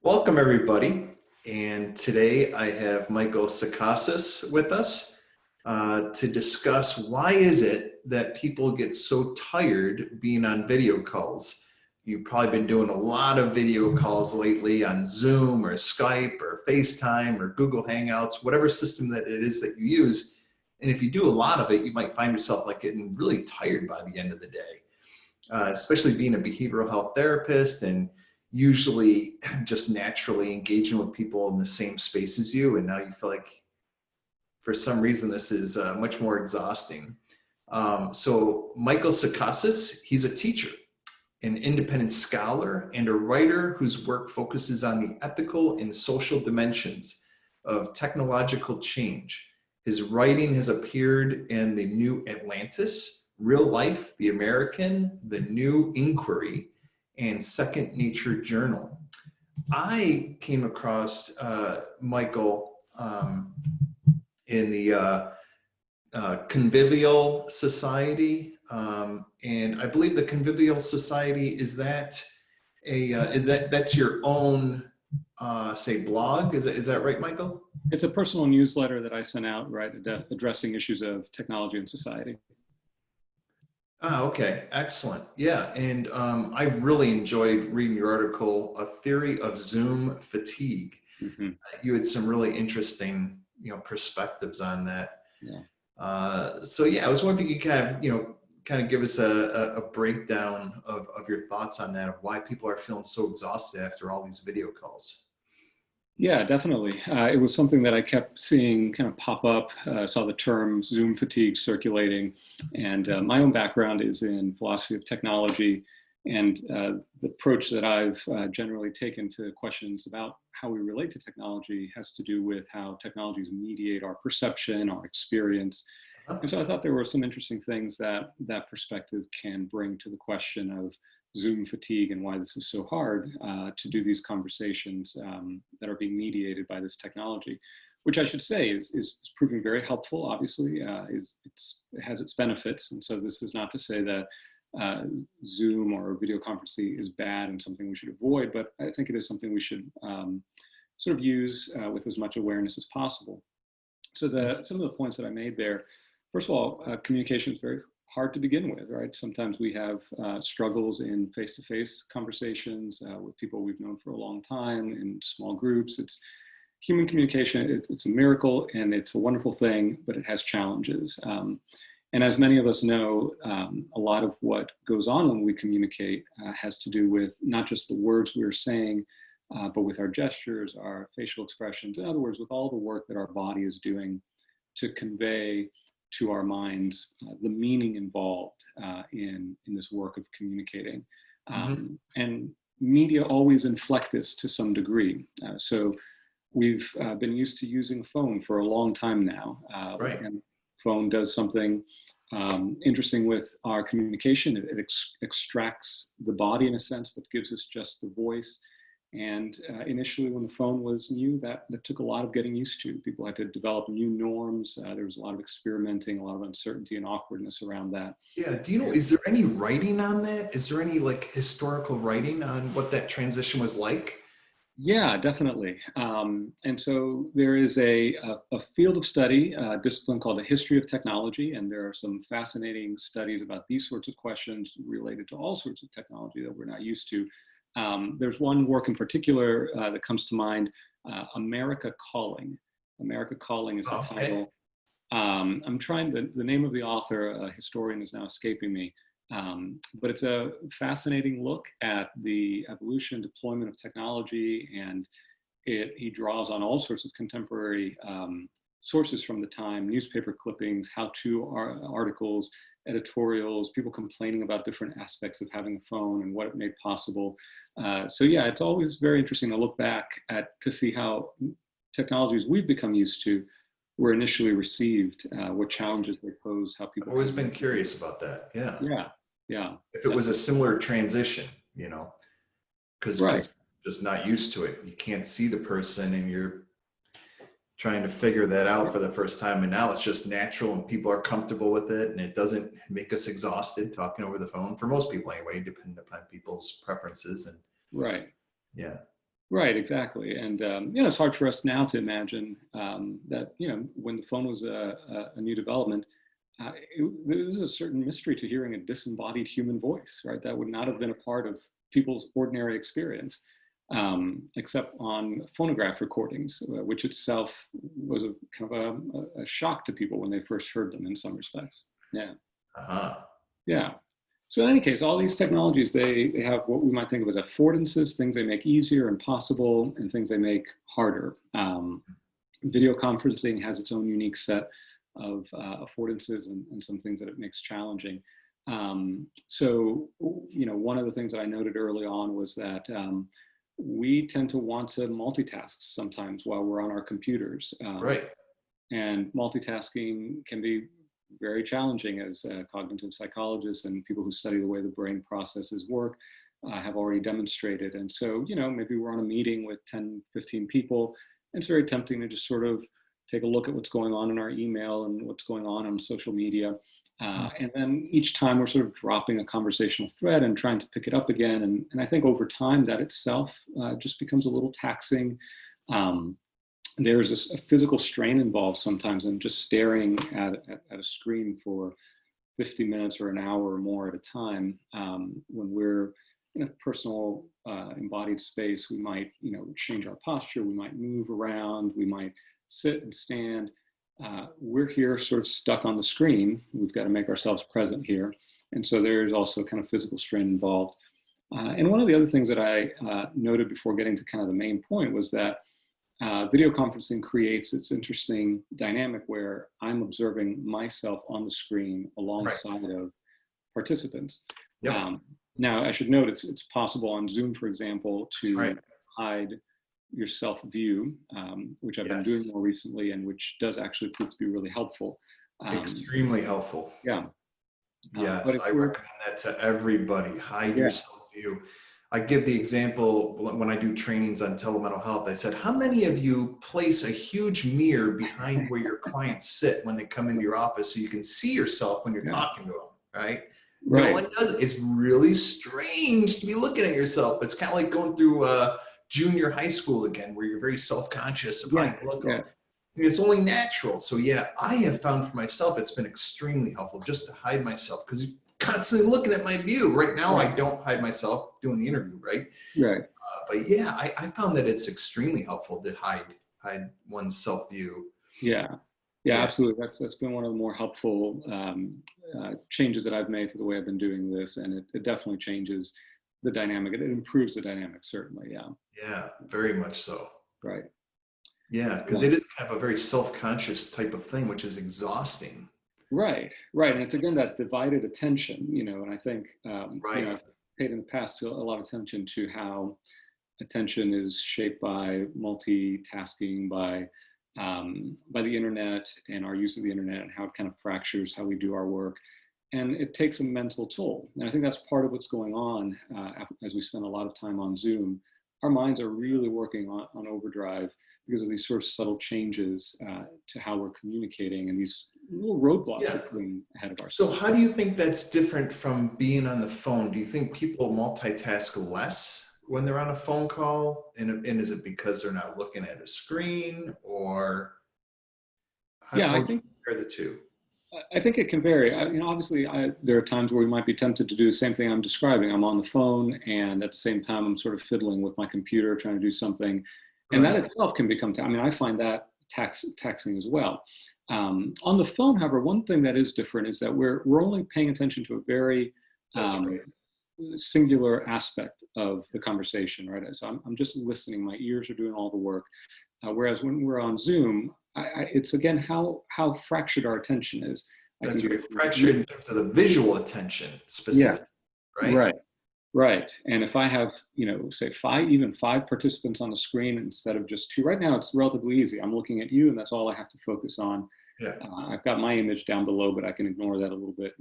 Welcome, everybody. And today I have Michael Sacasas with us to discuss why is it that people get so tired being on video calls. You've probably been doing a lot of video calls lately on Zoom or Skype or FaceTime or Google Hangouts, whatever system that it is that you use. And if you do a lot of it, you might find yourself like getting really tired by the end of the day, especially being a behavioral health therapist and usually just naturally engaging with people in the same space as you. And now you feel like for some reason this is much more exhausting. So Michael Sacasas, he's a teacher, an independent scholar, and a writer whose work focuses on the ethical and social dimensions of technological change. His writing has appeared in The New Atlantis, Real Life, The American, The New Inquiry, and Second Nature Journal. I came across Michael in the Convivial Society, and I believe the Convivial Society that's your own say blog? Is that right, Michael? It's a personal newsletter that I sent out, right, addressing issues of technology and society. Okay, excellent. Yeah, and I really enjoyed reading your article, A Theory of Zoom Fatigue. Mm-hmm. You had some really interesting, perspectives on that. Yeah. So yeah, I was wondering if you could kind of give us a breakdown of your thoughts on that, of why people are feeling so exhausted after all these video calls. Yeah, definitely. It was something that I kept seeing kind of pop up. Saw the term Zoom fatigue circulating, and my own background is in philosophy of technology, and the approach that I've generally taken to questions about how we relate to technology has to do with how technologies mediate our perception, our experience. And so I thought there were some interesting things that that perspective can bring to the question of Zoom fatigue and why this is so hard to do these conversations that are being mediated by this technology, which I should say is proving very helpful. Obviously, it has its benefits, and so this is not to say that Zoom or video conferencing is bad and something we should avoid, but I think it is something we should sort of use with as much awareness as possible. So some of the points that I made there, first of all, communication is very hard to begin with, right? Sometimes we have struggles in face-to-face conversations with people we've known for a long time in small groups. It's human communication. It's a miracle and it's a wonderful thing, but it has challenges. And as many of us know, a lot of what goes on when we communicate has to do with not just the words we're saying, but with our gestures, our facial expressions. In other words, with all the work that our body is doing to convey to our minds the meaning involved in this work of communicating. And media always inflect this to some degree. So we've been used to using phone for a long time now. Right. And phone does something interesting with our communication. It extracts the body in a sense, but gives us just the voice. And initially, when the phone was new, that took a lot of getting used to. People had to develop new norms. There was a lot of experimenting, a lot of uncertainty and awkwardness around that. Yeah. Do you know, is there any writing on that? Is there any historical writing on what that transition was like? Yeah, definitely. And so there is a field of study, a discipline called the history of technology. And there are some fascinating studies about these sorts of questions related to all sorts of technology that we're not used to. There's one work in particular that comes to mind, America Calling. America Calling is the title. I'm trying, the name of the author, a historian, is now escaping me. But it's a fascinating look at the evolution, deployment of technology, and he draws on all sorts of contemporary sources from the time, newspaper clippings, how-to articles, editorials, people complaining about different aspects of having a phone and what it made possible. So yeah, it's always very interesting to look back to see how technologies we've become used to were initially received, what challenges they pose, how people— I've always been curious about that. Yeah. Yeah, yeah. If it was a similar transition, because right. you're just not used to it. You can't see the person and you're trying to figure that out for the first time, and now it's just natural and people are comfortable with it, and it doesn't make us exhausted talking over the phone, for most people anyway, depending upon people's preferences. And right. Yeah. Right, exactly. And, it's hard for us now to imagine that, when the phone was a new development, there was a certain mystery to hearing a disembodied human voice, right? That would not have been a part of people's ordinary experience, except on phonograph recordings, which itself was a kind of a shock to people when they first heard them in some respects. Yeah. Uh-huh. Yeah. So in any case, all these technologies, they have what we might think of as affordances, things they make easier and possible, and things they make harder. Video conferencing has its own unique set of affordances and some things that it makes challenging. So, one of the things that I noted early on was that we tend to want to multitask sometimes while we're on our computers. Right. And multitasking can be very challenging, as cognitive psychologists and people who study the way the brain processes work have already demonstrated. And so, maybe we're on a meeting with 10, 15 people, and it's very tempting to just sort of take a look at what's going on in our email and what's going on social media. And then each time we're sort of dropping a conversational thread and trying to pick it up again. And I think over time that itself just becomes a little taxing. There's a physical strain involved sometimes in just staring at a screen for 50 minutes or an hour or more at a time. When we're in a personal embodied space, we might, change our posture, we might move around, we might sit and stand. We're here sort of stuck on the screen. We've got to make ourselves present here. And so there's also kind of physical strain involved. And one of the other things that I noted before getting to kind of the main point was that video conferencing creates this interesting dynamic where I'm observing myself on the screen alongside of participants. Yep. Now, I should note it's possible on Zoom, for example, to hide your self view, which I've been doing more recently, and which does actually prove to be really helpful. Extremely helpful. Yeah. Yes, I recommend that to everybody. Hide your self view. I give the example when I do trainings on telemental health. I said, how many of you place a huge mirror behind where your clients sit when they come into your office so you can see yourself when you're talking to them, right? No one does it. It's really strange to be looking at yourself. It's kind of like going through junior high school again, where you're very self-conscious of how you look. I mean, it's only natural. So yeah, I have found for myself, it's been extremely helpful just to hide myself, because constantly looking at my view. Right now, I don't hide myself doing the interview, right? But yeah, I found that it's extremely helpful to hide one's self view. Yeah, absolutely. That's been one of the more helpful changes that I've made to the way I've been doing this, and it definitely changes the dynamic. It improves the dynamic, certainly. Yeah. Yeah, very much so. Right. Yeah, because it is kind of a very self-conscious type of thing, which is exhausting. Right. And it's again that divided attention, and I think I've paid in the past a lot of attention to how attention is shaped by multitasking, by the internet and our use of the internet, and how it kind of fractures how we do our work, and it takes a mental toll. And I think that's part of what's going on as we spend a lot of time on Zoom. Our minds are really working on overdrive because of these sort of subtle changes to how we're communicating, and these little roadblocks we're putting ahead of ourselves. So how do you think that's different from being on the phone? Do you think people multitask less when they're on a phone call? And is it because they're not looking at a screen, or how do you compare the two? I think it can vary. Obviously, there are times where we might be tempted to do the same thing I'm describing. I'm on the phone, and at the same time, I'm sort of fiddling with my computer, trying to do something. And that itself can become, I find that taxing as well. On the phone, however, one thing that is different is that we're only paying attention to a very singular aspect of the conversation, right? So I'm just listening. My ears are doing all the work. Whereas when we're on Zoom, it's again how fractured our attention is. That's very fractured in terms of the visual attention specifically, right? Right. And if I have, say five participants on the screen instead of just two, right now it's relatively easy. I'm looking at you and that's all I have to focus on. I've got my image down below, but I can ignore that a little bit,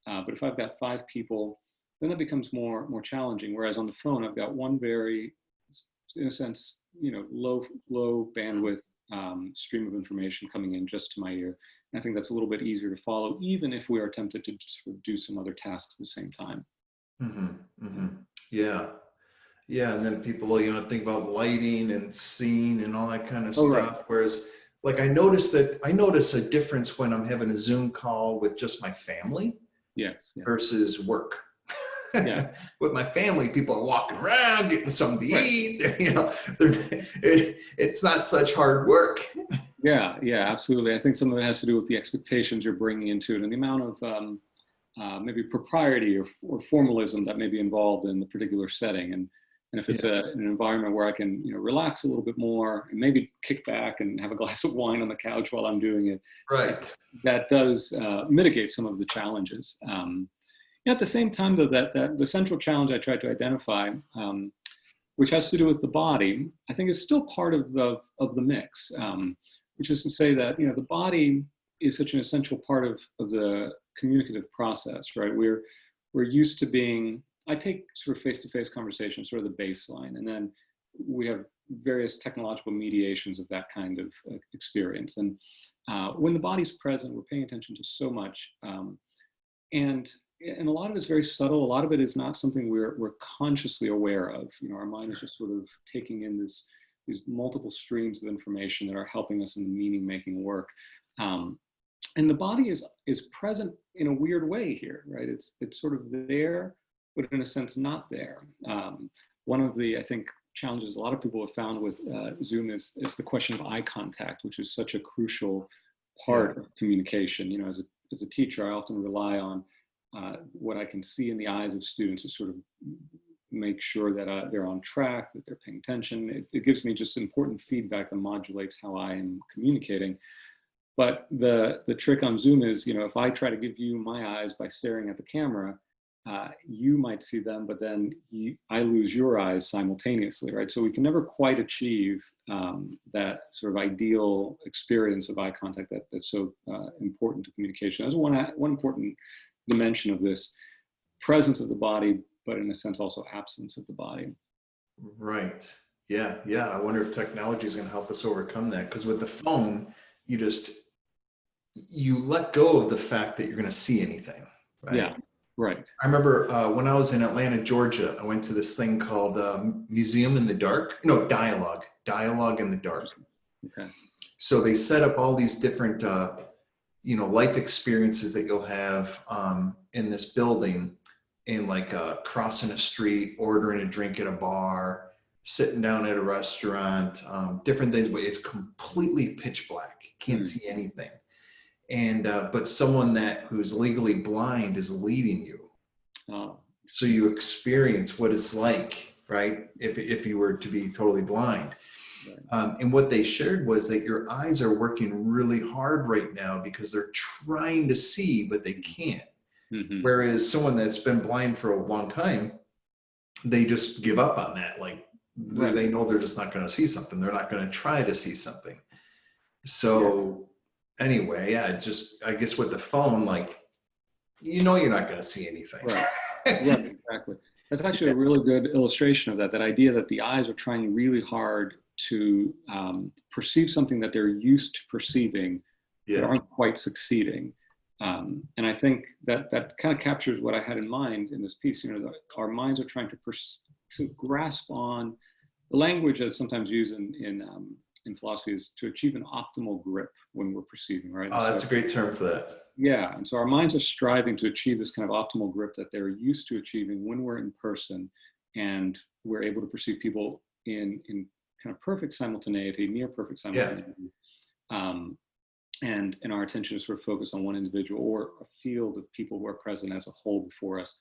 but if I've got 5 people, then that becomes more challenging. Whereas on the phone, I've got one very, in a sense, low bandwidth stream of information coming in just to my ear. And I think that's a little bit easier to follow, even if we are tempted to do some other tasks at the same time. Yeah. Yeah, and then people, think about lighting and scene and all that kind of Oh, right. stuff. Whereas, like, I notice a difference when I'm having a Zoom call with just my family Yes. Yeah. versus work. Yeah. With my family, people are walking around, getting something to Right. eat. It's not such hard work. Yeah. Yeah. Absolutely. I think some of it has to do with the expectations you're bringing into it and the amount of maybe propriety or formalism that may be involved in the particular setting. And if it's Yeah, an environment where I can, relax a little bit more and maybe kick back and have a glass of wine on the couch while I'm doing it, right. that does mitigate some of the challenges. At the same time, though, that the central challenge I tried to identify, which has to do with the body, I think is still part of the mix, which is to say that the body is such an essential part of the communicative process, right? We're used to being. I take sort of face-to-face conversations, sort of the baseline, and then we have various technological mediations of that kind of experience. And when the body's present, we're paying attention to so much, and a lot of it's very subtle. A lot of it is not something we're consciously aware of. Our mind is just sort of taking in these multiple streams of information that are helping us in the meaning-making work. And the body is present in a weird way here, right? It's sort of there, but in a sense not there. One of the, I think, challenges a lot of people have found with Zoom is the question of eye contact, which is such a crucial part of communication. As a teacher, I often rely on what I can see in the eyes of students to sort of make sure that they're on track, that they're paying attention. It gives me just important feedback that modulates how I am communicating. But the trick on Zoom is, if I try to give you my eyes by staring at the camera, you might see them, but then I lose your eyes simultaneously, right? So we can never quite achieve that sort of ideal experience of eye contact that's so important to communication. That's one important dimension of this presence of the body, but in a sense also absence of the body. Right. Yeah. Yeah. I wonder if technology is going to help us overcome that. Because with the phone, you let go of the fact that you're going to see anything. Right. Yeah. Right. I remember when I was in Atlanta, Georgia, I went to this thing called Museum in the Dark. No, Dialogue in the Dark. Okay. So they set up all these different, life experiences that you'll have in this building, in like crossing a street, ordering a drink at a bar, sitting down at a restaurant, different things, but it's completely pitch black. You can't see anything. And but someone who's legally blind is leading you. So you experience what it's like, right? If you were to be totally blind. Right. And what they shared was that your eyes are working really hard right now because they're trying to see, but they can't. Mm-hmm. Whereas someone that's been blind for a long time, they just give up on that. Like they know they're just not going to see something. They're not going to try to see something. So anyway, I guess with the phone, like, you're not going to see anything. Right. Right, exactly. That's actually a really good illustration of that idea that the eyes are trying really hard to perceive something that they're used to perceiving, but aren't quite succeeding. And I think that kind of captures what I had in mind in this piece. Our minds are trying to grasp on the language that's sometimes used in philosophy is to achieve an optimal grip when we're perceiving, right? Oh, that's a great term for that. Yeah, and so our minds are striving to achieve this kind of optimal grip that they're used to achieving when we're in person, and we're able to perceive people in kind of perfect simultaneity, near perfect simultaneity. And our attention is sort of focused on one individual or a field of people who are present as a whole before us.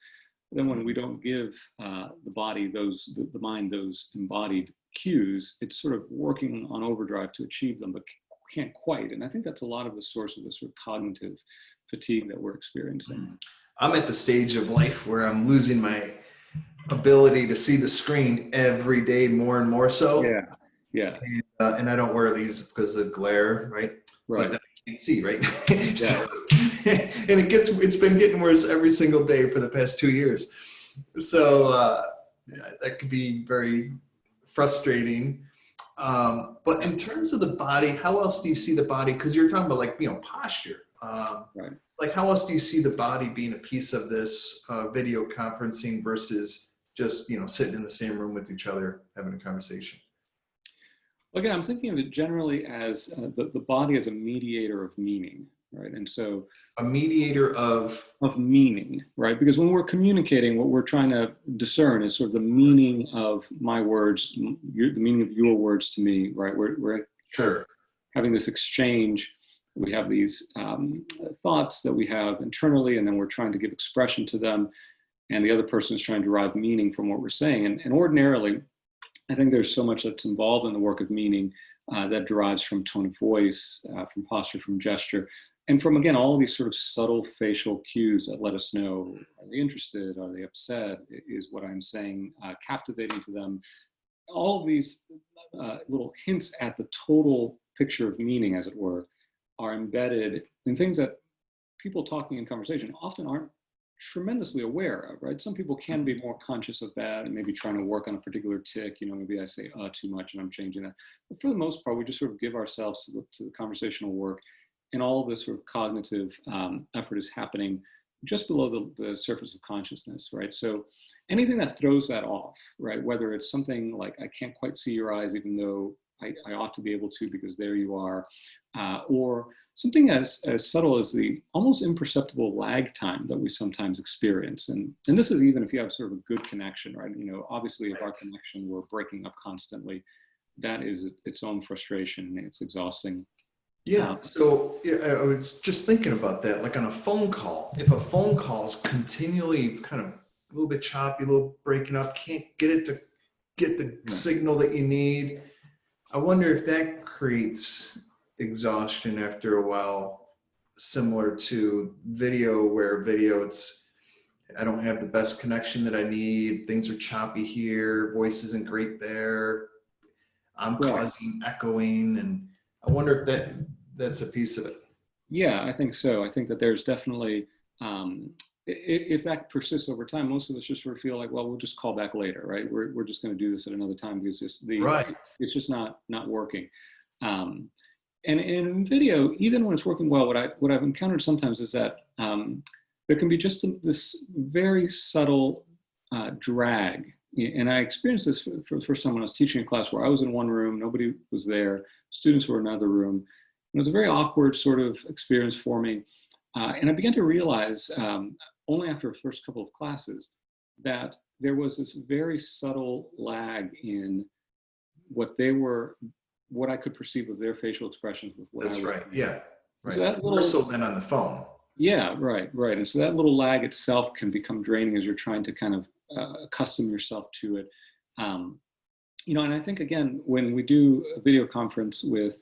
But then when we don't give the body the mind those embodied cues, it's sort of working on overdrive to achieve them, but can't quite. And I think that's a lot of the source of the sort of cognitive fatigue that we're experiencing. I'm at the stage of life where I'm losing my ability to see the screen every day more and more so. Yeah. And I don't wear these because of the glare, right? But then I can't see, right? So, and it's been getting worse every single day for the past 2 years. So that could be very frustrating. But in terms of the body, how else do you see the body? Because you're talking about posture. Like how else do you see the body being a piece of this video conferencing versus just, sitting in the same room with each other, having a conversation? Again, I'm thinking of it generally as the body as a mediator of meaning, right? And so A mediator of meaning, right? Because when we're communicating, what we're trying to discern is sort of the meaning of my words, the meaning of your words to me, right? We're sure. having this exchange. We have these thoughts that we have internally, and then we're trying to give expression to them, and the other person is trying to derive meaning from what we're saying. And ordinarily, I think there's so much that's involved in the work of meaning that derives from tone of voice, from posture, from gesture, and from, again, all of these sort of subtle facial cues that let us know, are they interested? Are they upset? Is what I'm saying captivating to them? All of these little hints at the total picture of meaning, as it were, are embedded in things that people talking in conversation often aren't tremendously aware of, right? Some people can be more conscious of that and maybe trying to work on a particular tick, maybe I say too much and I'm changing that. But for the most part, we just sort of give ourselves to the conversational work, and all of this sort of cognitive effort is happening just below the surface of consciousness, right? So anything that throws that off, right? Whether it's something like, I can't quite see your eyes, even though I ought to be able to because there you are, or something as subtle as the almost imperceptible lag time that we sometimes experience. And this is even if you have sort of a good connection, right? Obviously if our connection were breaking up constantly, that is its own frustration and it's exhausting. Yeah. So I was just thinking about that, like on a phone call, if a phone call is continually kind of a little bit choppy, a little breaking up, can't get it to get the signal that you need. I wonder if that creates exhaustion after a while, similar to video, where video, I don't have the best connection that I need. Things are choppy here. Voice isn't great there. I'm causing echoing. And I wonder if that's a piece of it. Yeah, I think so. I think that there's definitely, if that persists over time, most of us just sort of feel like, well, we'll just call back later, right? We're just going to do this at another time because it's just not working. And in video, even when it's working well, what I've encountered sometimes is that there can be just this very subtle drag. And I experienced this for the first time when I was teaching a class where I was in one room, nobody was there, students were in another room. And it was a very awkward sort of experience for me. And I began to realize only after the first couple of classes that there was this very subtle lag in what I could perceive of their facial expressions with what That's right. Yeah. Right. So more so than on the phone. Yeah, right. And so that little lag itself can become draining as you're trying to kind of accustom yourself to it. And I think, again, when we do a video conference with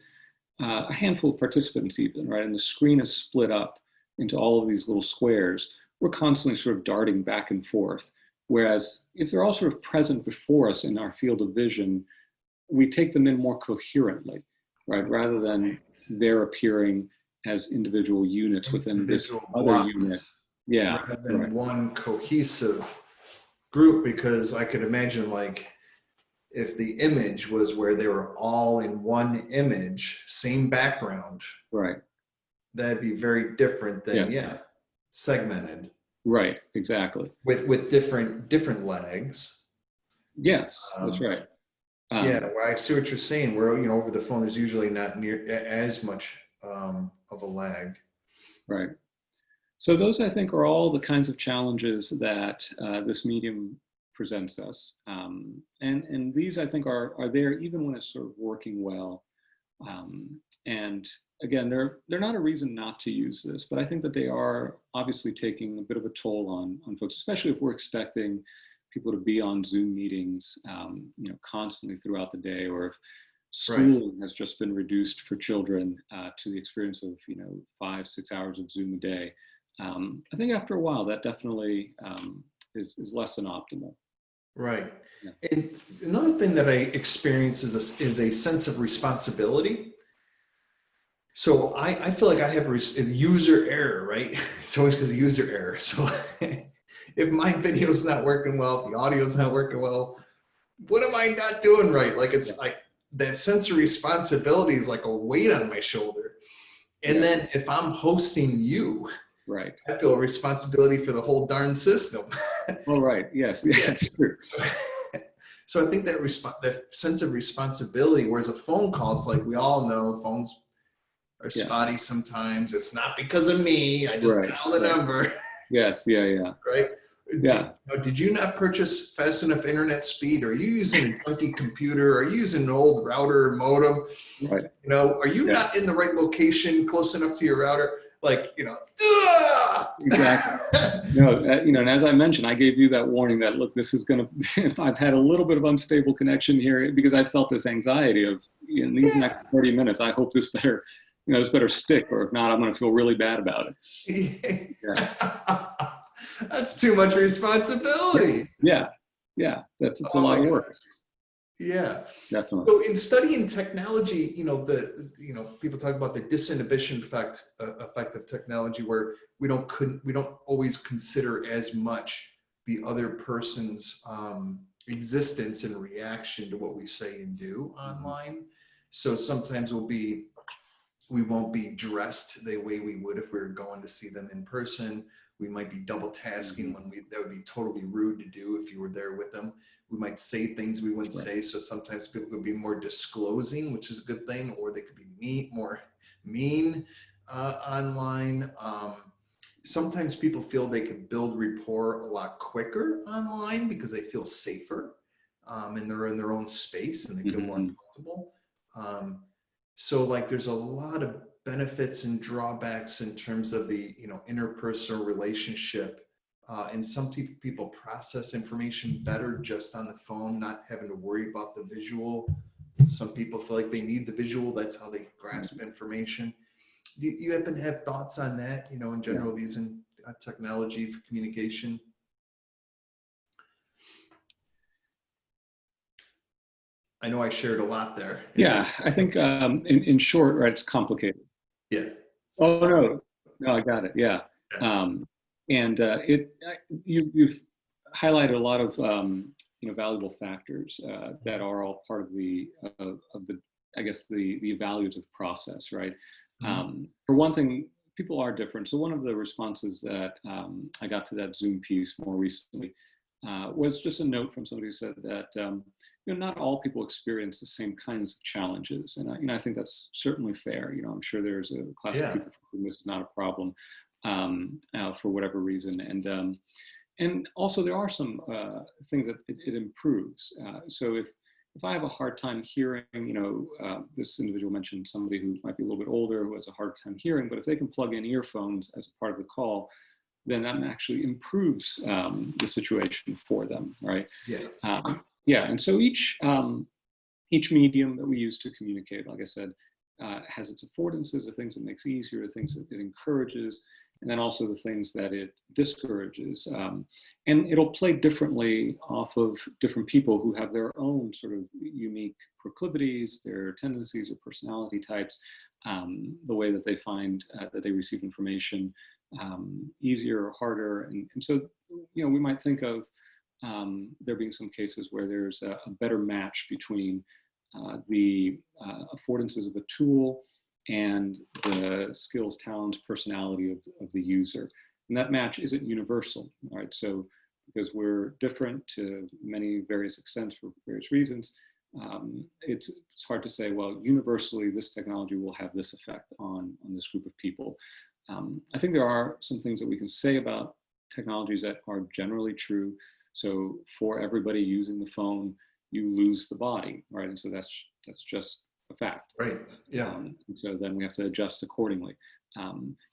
a handful of participants even, right, and the screen is split up into all of these little squares, we're constantly sort of darting back and forth. Whereas if they're all sort of present before us in our field of vision, we take them in more coherently, right? Rather than they're appearing as individual units within this other unit. Yeah. Rather than one cohesive group, because I could imagine, like, if the image was where they were all in one image, same background, right, that'd be very different than segmented. Right, exactly. With different lags. Yes, that's right. Well, I see what you're saying. Where over the phone, there's usually not near as much of a lag. Right. So those, I think, are all the kinds of challenges that this medium presents us, and these, I think, are there even when it's sort of working well. And again, they're not a reason not to use this, but I think that they are obviously taking a bit of a toll on folks, especially if we're expecting people to be on Zoom meetings, constantly throughout the day, or if schooling has just been reduced for children to the experience of 5-6 hours of Zoom a day. I think after a while that definitely is less than optimal. Right. Yeah. And another thing that I experience is a sense of responsibility. So I feel like I have a user error, right? It's always because of user error. So if my video's not working well, if the audio's not working well, what am I not doing right? Like, it's like that sense of responsibility is like a weight on my shoulder. And then if I'm hosting you, Right. I feel responsibility for the whole darn system. Oh, right. Yes. Yeah, that's true. So I think that sense of responsibility, whereas a phone call, it's like we all know phones are Yeah. spotty sometimes. It's not because of me. I just Right. dial the number. Yes. Yeah. Yeah. Right? Yeah. Did you not purchase fast enough internet speed? Are you using a junky computer? Are you using an old router or modem? Right. Are you Yes. not in the right location, close enough to your router? Like, Exactly. No, and as I mentioned, I gave you that warning that, look, this is going to, I've had a little bit of unstable connection here because I felt this anxiety of, in these next 30 minutes, I hope this better, this better stick, or if not, I'm going to feel really bad about it. Yeah. That's too much responsibility. Yeah. Yeah. It's a lot of work. Yeah. Definitely. So in studying technology, people talk about the disinhibition effect of technology, where we don't always consider as much the other person's existence and reaction to what we say and do online. So sometimes we won't be dressed the way we would if we were going to see them in person. We might be double tasking when that would be totally rude to do if you were there with them. We might say things we wouldn't say. So sometimes people could be more disclosing, which is a good thing, or they could be more mean online. Sometimes people feel they could build rapport a lot quicker online because they feel safer and they're in their own space and they feel more comfortable. So like there's a lot of benefits and drawbacks in terms of the interpersonal relationship, and some people process information better just on the phone, not having to worry about the visual. Some people feel like they need the visual. That's how they grasp information. Do you happen to have thoughts on that, in general, using technology for communication? I know I shared a lot there. Yeah, I think in short, right, it's complicated. Yeah. Oh, no, I got it. Yeah. You've highlighted a lot of valuable factors that are all part of the I guess the evaluative process, right? For one thing, people are different. So one of the responses that I got to that Zoom piece more recently was just a note from somebody who said that not all people experience the same kinds of challenges, and I think that's certainly fair. I'm sure there's a class of people for whom this is not a problem for whatever reason, and also there are some things that it improves. So if I have a hard time hearing, this individual mentioned somebody who might be a little bit older who has a hard time hearing, but if they can plug in earphones as a part of the call, then that actually improves the situation for them, right? Yeah. And so each medium that we use to communicate, like I said, has its affordances, the things it makes easier, the things that it encourages, and then also the things that it discourages. And it'll play differently off of different people who have their own sort of unique proclivities, their tendencies or personality types, the way that they find that they receive information easier or harder. And so, we might think of there being some cases where there's a better match between the affordances of a tool and the skills, talents, personality of the user. And that match isn't universal, right? So because we're different to many various extents for various reasons, it's hard to say, well, universally, this technology will have this effect on this group of people. I think there are some things that we can say about technologies that are generally true. So for everybody using the phone, you lose the body, right? And so that's just a fact. Right. Yeah. And so then we have to adjust accordingly.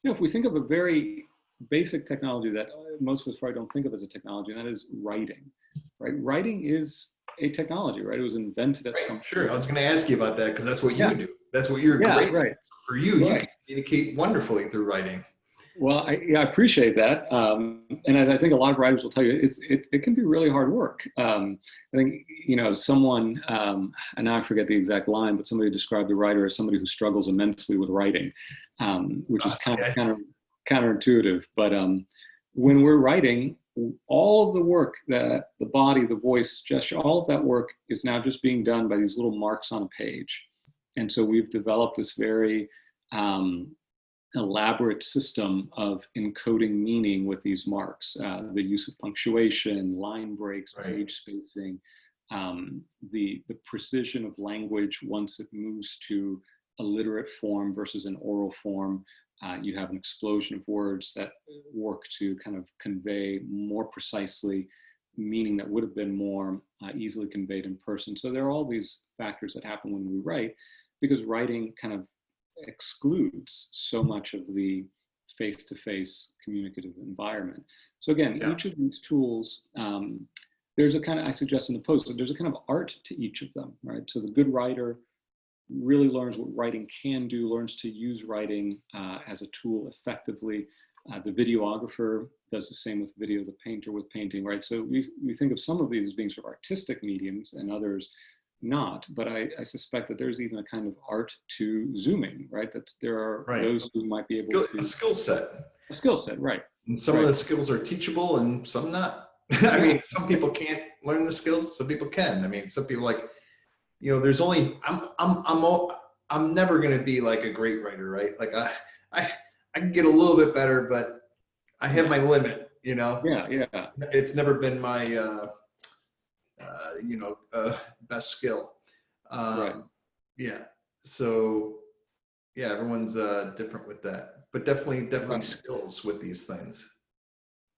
If we think of a very basic technology that most of us probably don't think of as a technology, and that is writing, right? Writing is a technology, right? It was invented at some point. Sure. I was going to ask you about that because that's what you do. That's what you're great at. For you, you can communicate wonderfully through writing. Well, I appreciate that, and I think a lot of writers will tell you it can be really hard work. I think someone, and now I forget the exact line, but somebody described the writer as somebody who struggles immensely with writing, which is kind of counterintuitive. But when we're writing, all of the work that the body, the voice, gesture, all of that work is now just being done by these little marks on a page, and so we've developed this very elaborate system of encoding meaning with these marks, the use of punctuation, line breaks, Right. page spacing, the precision of language once it moves to a literate form versus an oral form. You have an explosion of words that work to kind of convey more precisely meaning that would have been more easily conveyed in person. So there are all these factors that happen when we write, because writing kind of excludes so much of the face-to-face communicative environment. So again, each of these tools, there's a kind of, I suggest in the post, that there's a kind of art to each of them, right? So the good writer really learns what writing can do, learns to use writing as a tool effectively. The videographer does the same with video, the painter with painting, right? So we think of some of these as being sort of artistic mediums and others not, but I suspect that there's even a kind of art to Zooming, right? That there are those who might be able to— a skill set. A skill set, right. And some of the skills are teachable and some not. I mean, some people can't learn the skills, some people can. I mean, some people like, you know, there's only, I'm never going to be like a great writer, right? Like I can get a little bit better, but I have my limit, you know? Yeah. It's never been my, best skill. Right. Yeah. So yeah, everyone's different with that, but definitely skills with these things.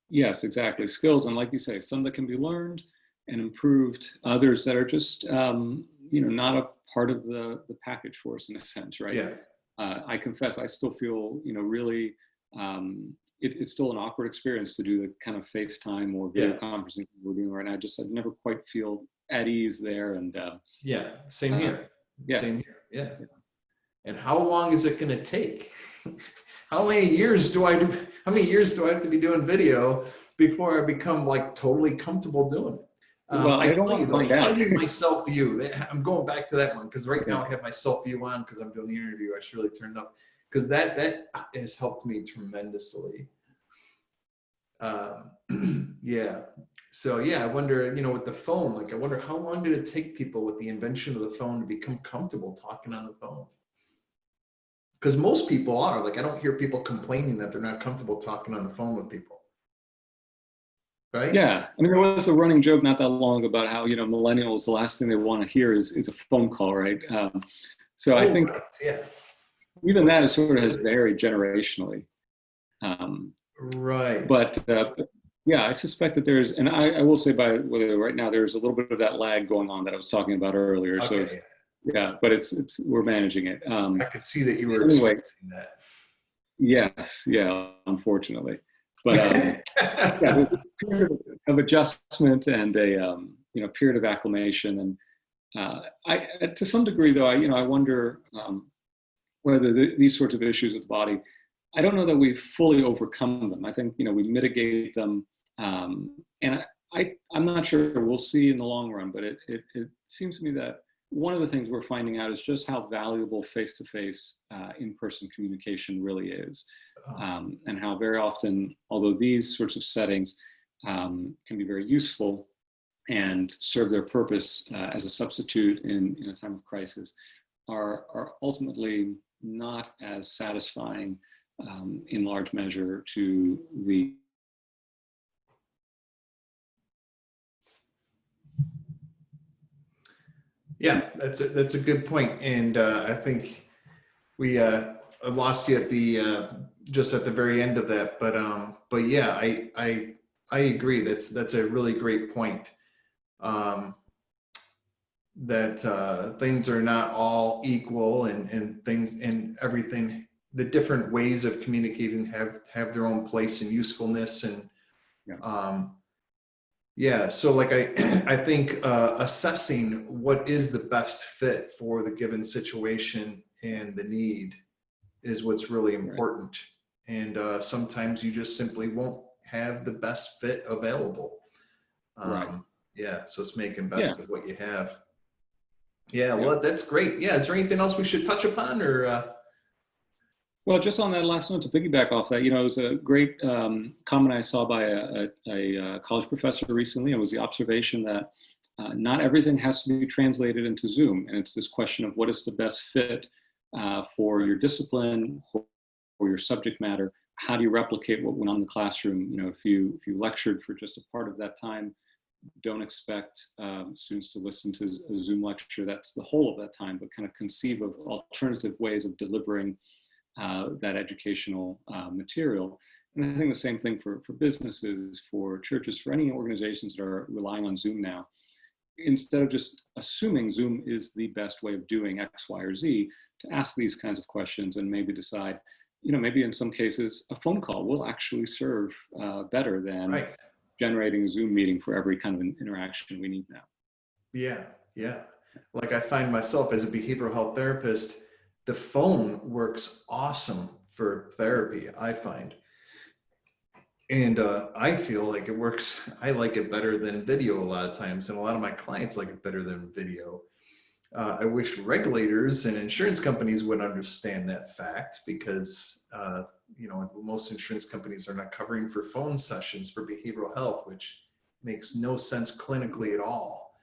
Yes, exactly. Skills. And like you say, some that can be learned and improved, others that are just, not a part of the package for us in a sense, right? Yeah. I confess, I still feel, really, it's still an awkward experience to do the kind of FaceTime or video conferencing we're doing right now. I never quite feel at ease there. And same here. Yeah. Same here. Yeah. And how long is it going to take? How many years do I have to be doing video before I become like totally comfortable doing it? Well, I don't want to find out. Hiding my self view. I'm going back to that one because right now I have my self view on because I'm doing the interview. I should really turn it up because that has helped me tremendously. Yeah. So yeah, I wonder, with the phone, like I wonder how long did it take people with the invention of the phone to become comfortable talking on the phone? Because most people are. Like I don't hear people complaining that they're not comfortable talking on the phone with people. Right? Yeah. I mean, there was a running joke not that long ago about how, millennials, the last thing they want to hear is a phone call, right? I think even that is sort of has varied generationally. Right. But yeah, I suspect that there's, and I will say right now, there's a little bit of that lag going on that I was talking about earlier. Okay, so yeah, but we're managing it. I could see that you were experiencing that. Yes. Yeah, unfortunately. But there's a period of adjustment and a period of acclimation, and I to some degree though I wonder whether these sorts of issues with the body, I don't know that we've fully overcome them. I think we mitigate them, and I'm not sure. We'll see in the long run, but it seems to me that one of the things we're finding out is just how valuable face-to-face in-person communication really is. And how very often, although these sorts of settings can be very useful and serve their purpose as a substitute in a time of crisis, are ultimately not as satisfying in large measure to the— Yeah, that's a good point, and I think we lost you at just at the very end of that, but yeah, I agree. That's a really great point. That things are not all equal, and things and everything. The different ways of communicating have their own place and usefulness, and so like I think assessing what is the best fit for the given situation and the need is what's really important. And sometimes you just simply won't have the best fit available. So it's making best of what you have. Well, that's great. Is there anything else we should touch upon, or Well, just on that last note, to piggyback off that, it was a great comment I saw by a college professor recently. It was the observation that not everything has to be translated into Zoom. And it's this question of what is the best fit for your discipline, for your subject matter, how do you replicate what went on in the classroom? You know, if you lectured for just a part of that time, don't expect students to listen to a Zoom lecture that's the whole of that time, but kind of conceive of alternative ways of delivering that educational material. And I think the same thing for businesses, for churches, for any organizations that are relying on Zoom now. Instead of just assuming Zoom is the best way of doing X, Y, or Z, to ask these kinds of questions and maybe decide, you know, maybe in some cases, a phone call will actually serve better than generating a Zoom meeting for every kind of an interaction we need now. Yeah, yeah. Like I find myself as a behavioral health therapist, the phone works awesome for therapy, I find. And I feel like it works, I like it better than video a lot of times, and a lot of my clients like it better than video. I wish regulators and insurance companies would understand that fact, because you know, most insurance companies are not covering for phone sessions for behavioral health, which makes no sense clinically at all.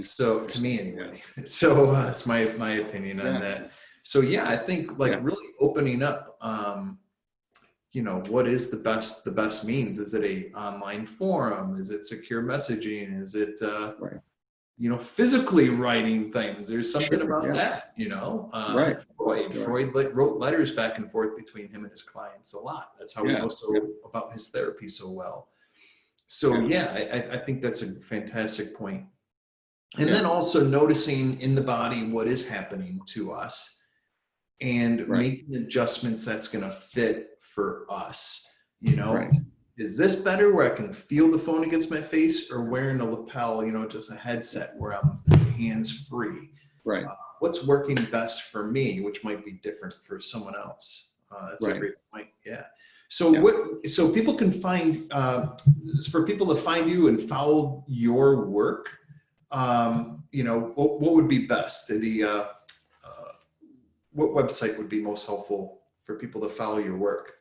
So to me anyway, so that's my opinion on that. So yeah, I think like really opening up, you know, what is the best means? Is it a online forum? Is it secure messaging? Is it, you know, physically writing things? There's something about that, you know. Freud wrote letters back and forth between him and his clients a lot. That's how we know so about his therapy so well. So I think that's a fantastic point. And then also noticing in the body what is happening to us and making adjustments that's going to fit for us. You know, is this better where I can feel the phone against my face, or wearing a lapel, you know, just a headset where I'm hands free? What's working best for me, which might be different for someone else? That's a great point. Yeah. So so people can find, for people to find you and follow your work, you know, what would be best? What website would be most helpful for people to follow your work?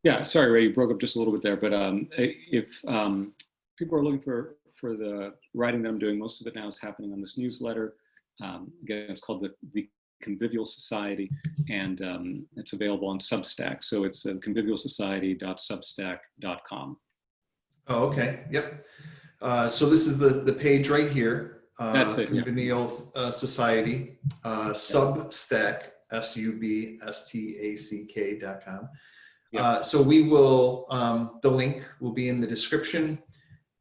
Yeah, sorry, Ray, you broke up just a little bit there, but if people are looking for the writing that I'm doing, most of it now is happening on this newsletter. Again, it's called the Convivial Society, and it's available on Substack. So it's convivialsociety.substack.com. Oh, okay. Yep. So this is the page right here. That's it. Convivial Society, Substack, substack.com. So we will, the link will be in the description.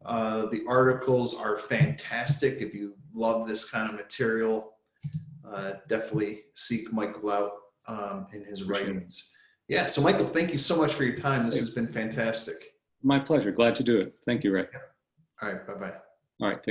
The articles are fantastic. If you love this kind of material, definitely seek Michael out in his writings. Yeah. So Michael, thank you so much for your time. This has been fantastic. My pleasure. Glad to do it. Thank you, Ray. All right. Bye-bye. All right.